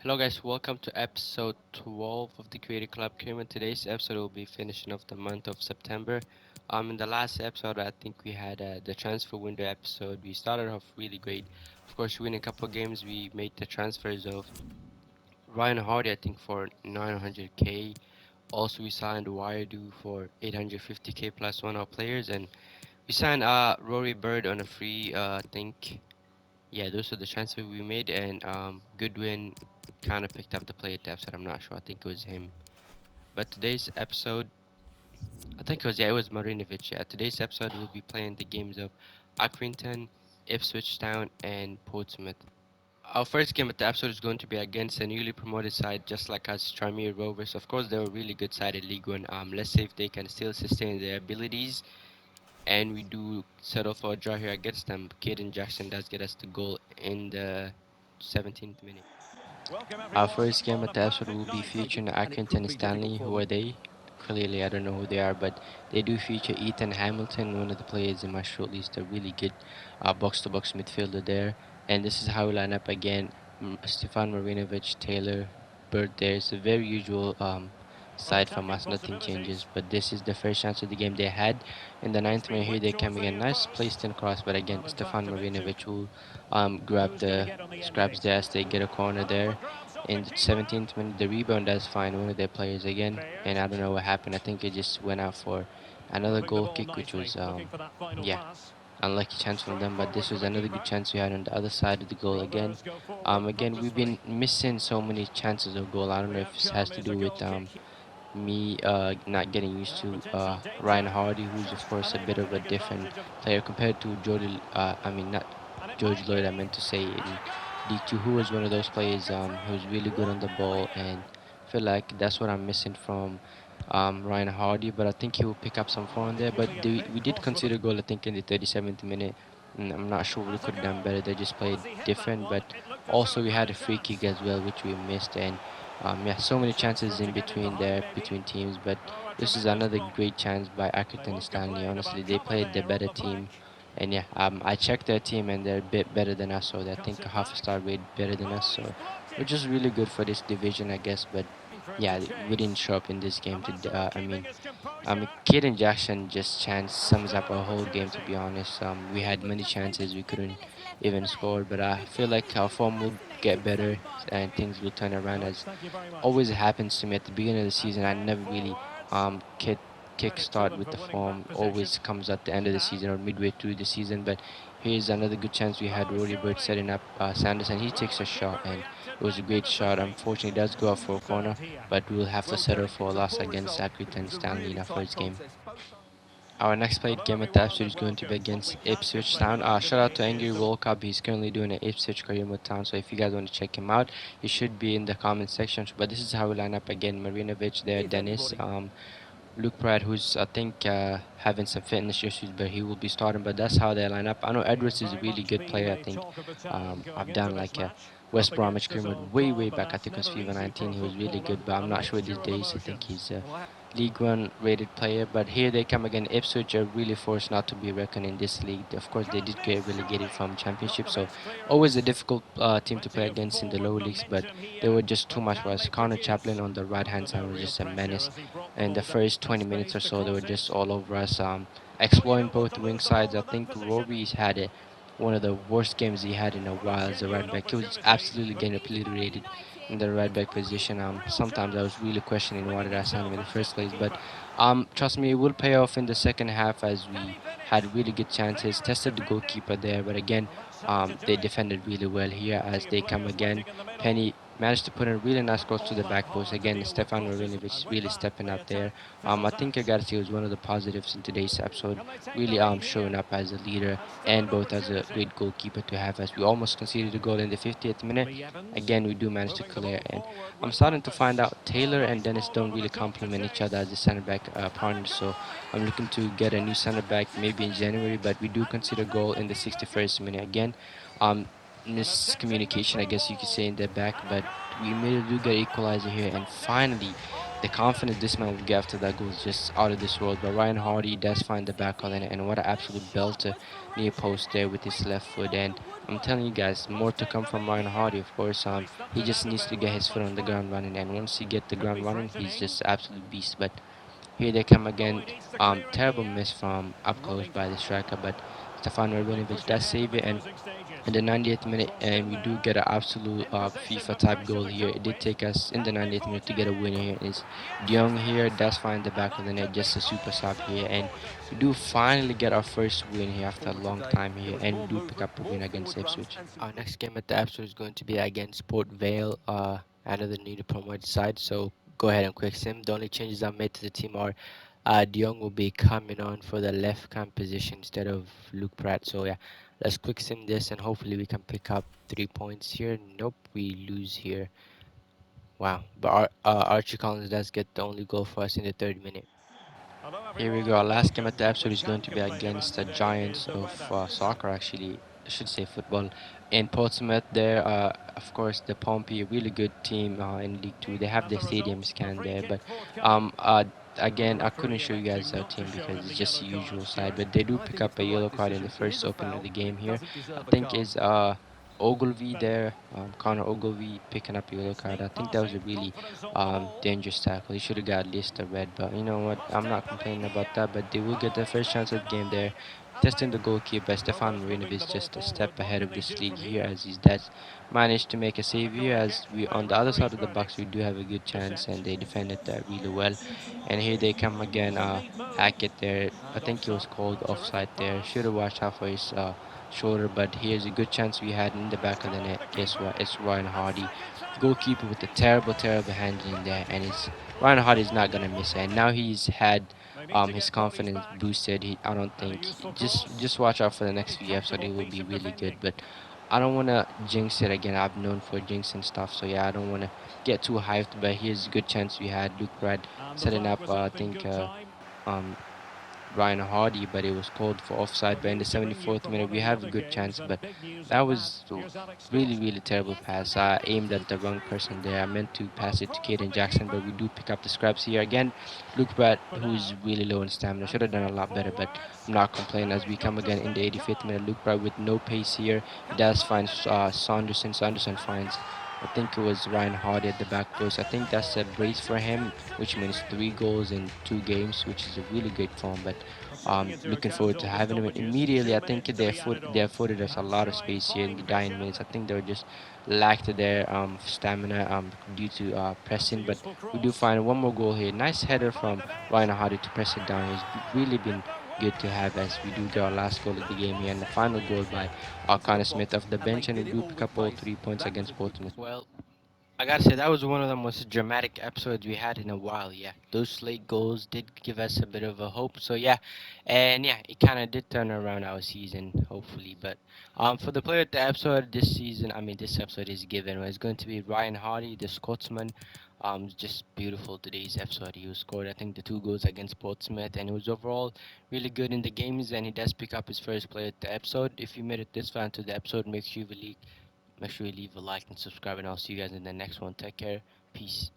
Hello guys, welcome to episode 12 of the Creative Club Career. Today's episode will be finishing off the month of September. In the last episode, I think we had the transfer window episode. We started off really great. Of course, winning a couple of games, we made the transfers of Ryan Hardy, I think, for 900k. Also, we signed Wiredu for 850k plus one of players, and we signed Rory Bird on a free, I think. Yeah, those are the transfers we made, and Goodwin kind of picked up the play at depth, so I'm not sure. I think it was him. But today's episode, I think it was Marinovic. Yeah, today's episode we'll be playing the games of Accrington, Ipswich Town, and Portsmouth. Our first game at the episode is going to be against a newly promoted side, just like us, Tranmere Rovers. Of course, they're a really good side in League One. Let's see if they can still sustain their abilities, and we do settle for a draw here against them. Caden Jackson does get us the goal in the 17th minute. Our first game at the episode will be featuring Accrington and Stanley. Who are they? Clearly, I don't know who they are, but they do feature Ethan Hamilton, one of the players in my shortlist, a really good box-to-box midfielder there. And this is how we line up again. Stefan Marinovic, Taylor, Bird there. It's a very usual side from us, nothing changes. But this is the first chance of the game they had. In the ninth minute here, they came again. Nice placed in cross, but again, Stefan Marinovic will grab the scraps there as they get a corner there. In the 17th minute, the rebound does find one of their players again, and I don't know what happened. I think it just went out for another goal kick, which was, yeah, unlucky chance from them. But this was another good chance we had on the other side of the goal again. Again, we've been missing so many chances of goal. I don't know if this has to do with me not getting used to Ryan Hardy, who's of course a bit of a different player compared to Jordan. I mean, not George Lloyd. I meant to say in D2, who was one of those players who's really good on the ball, and I feel like that's what I'm missing from Ryan Hardy. But I think he will pick up some form there. But we did consider goal, I think, in the 37th minute. And I'm not sure we could have done better. They just played different, but also we had a free kick as well, which we missed, and yeah, so many chances in between there between teams, but this is another great chance by Accrington Stanley. Honestly, they played the better team, and yeah, I checked their team and they're a bit better than us, so I think a half a star rate better than us, so which is really good for this division, I guess. But yeah, we didn't show up in this game. Kaden Jackson just chance sums up our whole game. To be honest, we had many chances we couldn't even score, but I feel like our form will get better and things will turn around as always happens to me at the beginning of the season. I never really kick start with the form. Always comes at the end of the season or midway through the season. But here's another good chance we had. Rory Bird setting up Sanders, and he takes a shot, and it was a great shot. Unfortunately, it does go out for a corner, but we'll have to settle for a loss against Accrington Stanley in our first game. Our next played game at the episode is going to be against Ipswich Town. Shout out to Angry World Cup. He's currently doing an Ipswich Career Mode Town. So if you guys want to check him out, he should be in the comment section. But this is how we line up again. Marinovic there, Dennis, Luke Pratt, who's I think having some fitness issues, but he will be starting. But that's how they line up. I know Edwards is a really good player. I think I've done like a West Bromwich Career Mode way back. I think it was FIFA 19. He was really good, but I'm not sure these days. I think he's League One rated player, but here they come again. Ipswich are really forced not to be reckoned in this league. Of course, they did get relegated from Championship, so always a difficult team to play against in the lower leagues. But they were just too much for us. Connor Chaplin on the right hand side was just a menace. In the first 20 minutes or so, they were just all over us, exploring both wing sides. I think Rory's had it. One of the worst games he had in a while as a right back. He was absolutely getting obliterated in the right back position. Sometimes I was really questioning why did I sign him in the first place, but trust me, it will pay off in the second half as we had really good chances. Tested the goalkeeper there, but again, they defended really well here as they come again. Penny managed to put in a really nice cross to the back post. Again, Stefan Marinovic really stepping up there. I think I gotta say was one of the positives in today's episode. Really showing up as a leader and both as a great goalkeeper to have as we almost conceded a goal in the 50th minute. Again, we do manage to clear, and I'm starting to find out Taylor and Dennis don't really complement each other as a center back partners. So I'm looking to get a new center back maybe in January, but we do consider goal in the 61st minute again. Um, Miscommunication, I guess you could say, in the back, but we immediately do get equalizer here, and finally the confidence this man would get after that goal is just out of this world. But Ryan Hardy does find the back on it, and what an absolute belter near post there with his left foot. And I'm telling you guys, more to come from Ryan Hardy. Of course, he just needs to get his foot on the ground running, and once he get the ground running, he's just absolute beast. But here they come again. Terrible miss from up close by the striker, but Stefan Rabinovic does save it, and in the 90th minute, and we do get an absolute FIFA type goal here. It did take us in the 90th minute to get a winner here. Is De Jong here does find the back of the net, just a super sub here, and we do finally get our first win here after a long time here, and we do pick up a win against Ipswich. Our next game at the Ipswich is going to be against Port Vale, another newly promoted side. So go ahead and quick sim. The only changes I made to the team are De Jong will be coming on for the left cam position instead of Luke Pratt. So yeah, let's quick sim this and hopefully we can pick up 3 points here. Nope, we lose here. Wow, but Archie Collins does get the only goal for us in the third minute. Here we go. Our last game at the episode is going to be against the Giants of soccer, actually. I should say football. In Portsmouth, there, of course, the Pompey, a really good team in League Two. They have their stadium scan there, but um, uh, again, I couldn't show you guys our team because it's just the usual side. But they do pick up a yellow card in the first opening of the game here. I think is Ogilvy there, Connor Ogilvy picking up a yellow card. I think that was a really dangerous tackle. He should have got at least a red, but you know what? I'm not complaining about that. But they will get their first chance of the game there. Testing the goalkeeper, Stefan Marinovic just a step ahead of this league here as he's that managed to make a save here. As we on the other side of the box, we do have a good chance, and they defended that really well. And here they come again. Hackett there. I think he was called offside there. Should have watched out for his shoulder, but here's a good chance we had in the back of the net. Guess what? It's Ryan Hardy, goalkeeper with a terrible, terrible handling there, and it's Ryan Hardy is not gonna miss it. And now he's had his confidence boosted. I don't think just watch out for the next few episodes. It will be really good, but. I don't want to jinx it again. I'm known for jinxing stuff, so yeah, I don't want to get too hyped. But here's a good chance we had. Luke Brad setting up, I think, um, Ryan Hardy, but it was called for offside. But in the 74th minute, we have a good chance, but that was a really, really terrible pass. I aimed at the wrong person there. I meant to pass it to Caden Jackson, but we do pick up the scraps here. Again, Luke Brett, who's really low in stamina, should have done a lot better, but I'm not complaining as we come again in the 85th minute. Luke Brett with no pace here. He does find Saunderson. Saunderson finds I think it was Ryan Hardy at the back post. I think that's a brace for him, which means 3 goals in 2 games, which is a really great form. But looking forward to having him immediately. I think they afforded us a lot of space here in the dying minutes. I think they were just lacked their stamina due to pressing. But we do find one more goal here. Nice header from Ryan Hardy to press it down. He's really been good to have as we do get our last goal of the game here and the final goal by Connor Smith off the bench, and we do pick up all 3 points against Portsmouth. Well, I gotta say that was one of the most dramatic episodes we had in a while. Yeah, those late goals did give us a bit of a hope. So yeah, and yeah, it kind of did turn around our season, hopefully. But for the player of the episode this season, I mean this episode is given. It's going to be Ryan Hardy, the Scotsman. Just beautiful today's episode. He scored, I think, the 2 goals against Portsmouth, and it was overall really good in the games. And he does pick up his first player of the episode. If you made it this far into the episode, make sure you leave a like and subscribe, and I'll see you guys in the next one. Take care. Peace.